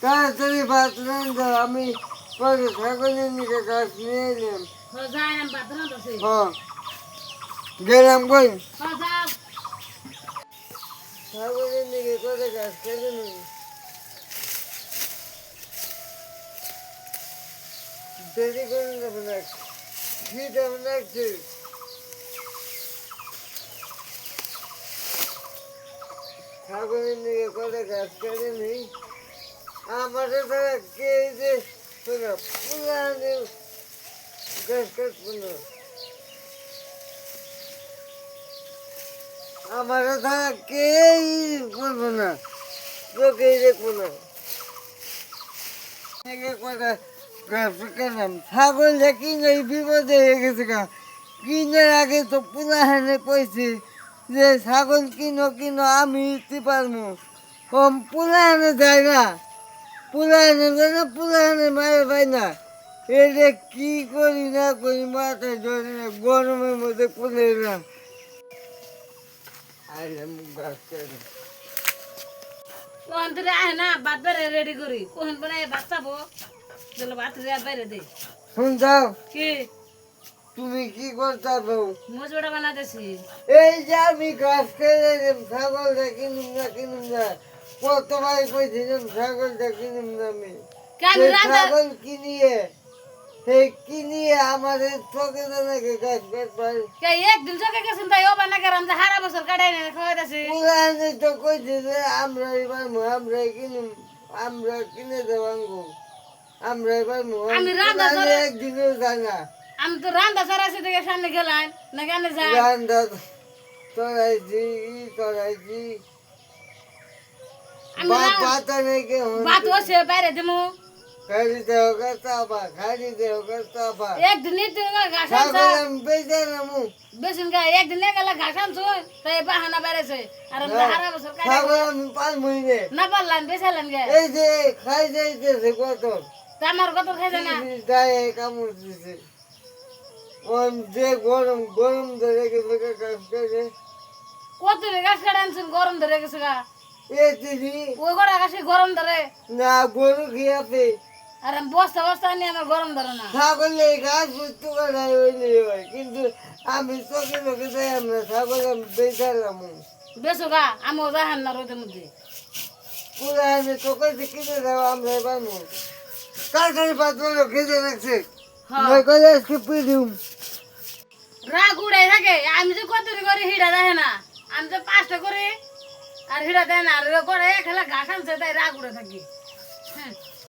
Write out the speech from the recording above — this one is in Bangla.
তাড়াতাড়ি ভাত রান্ধো, আমি পরে ছাগলের নিকে গাছ নিয়ে এলাম। গেলাম কই ছাগলের নিকে করে গাছ কেটে নেই, দেরি করে নেবো না, খিদে আমার লাগছে। ছাগলের নিকে করে গাছ কেটে নেই, আমাদের তারা কে যে পুরানো গাছ কাটবো না, আমাদের তারা কেই করবো না, তোকেই দেখবো না। ছাগল কিনে বিপদে হয়ে গেছে গা, কিনার আগে তো পুরাহানে কইছে যে ছাগল কিনো কিনো আমি দিতে পারবো, কম পুরাহানে যায় না, পুরাহানে যায় না, পুরাহানে মারে পাই না। এটা কি করি না করি মাথায় ধরে না, গরমের মধ্যে পুলে না। আইলাম গাছ কেটে কোন তুই আয় না ভাত বেড়ে রেডি করি কোন বানায় ভাত চাবো চলো ভাত বাইরে দে শুন যাও, কি তুমি কি করতে পারো? মুজোড়া বানাতেছি এই যে আমি গাছ কেটে ছাগলটা কিনুম না, কতবার কইছিলাম ছাগলটা কিনুম না আমি। কেন সেই রান্না ছাগল কিনিয়ে আমাদের চোখে নাকি গাছ কাটবার কে একদিন চকে গেছেন তাই ও বানা করাম যে হারা বছর কাটাই না খাওয়াইতাছি পুরানে তো কইছে যে আমরা এবার আমরা কিনে দেবাঙ্গো, আমরা এবার আমি রান্না করে একদিনও জানা আমি তো রান্না সারাছি থেকে সামনে গেলাম না কেন যাই রান্না তরাইছি আমি বাতা নাকি ভাত হচ্ছে বাইরে দিমু খাইতে হোক তাবা, খাইতে হোক তাবা, একদিন নিতে ঘাস ছাগল আমি বেঁচে নামু, বেশিন গা একদিন গেলে ঘাস আনছো তাই বাহানা বেড়েছে আর আমরা হারা বছর কাটাই ছাগল আমি পারবই নে। না পারলাম বেচালাম গে এই যে খাই যাইতেছে কত তা আমার কত খাইছে না গায়ে কামড় দিছে, যে গরম ধরে গেছে গাছ কেটে কত গাছ কাটা আনছেন গরম ধরে গেছে গা এ দিদি ওই গড়া গাছে গরম ধরে না গরু খেয়াছে আর আমি বস্তা নিয়ে আমার গরম ধরে না ছাগলে গাছ বুঝতে করাই হইলে হয়, কিন্তু আমি চোখে যাই আমরা ছাগল আমি বেচালাম বেশো গা আমিও যাহান না রোদের মধ্যে পুরা আমি চোখে কিনে দেবো আমরা এবার তাড়াতাড়ি পাতলো খেতে রাখছে রাগ উড়াই থাকে আমি যে কত করে হিড়া দেয় না আমি তো 5টা করে আর হিড়া দেয় না আর করে খেলা ঘাস আনছে তাই রাগ উড়ে থাকি হ্যাঁ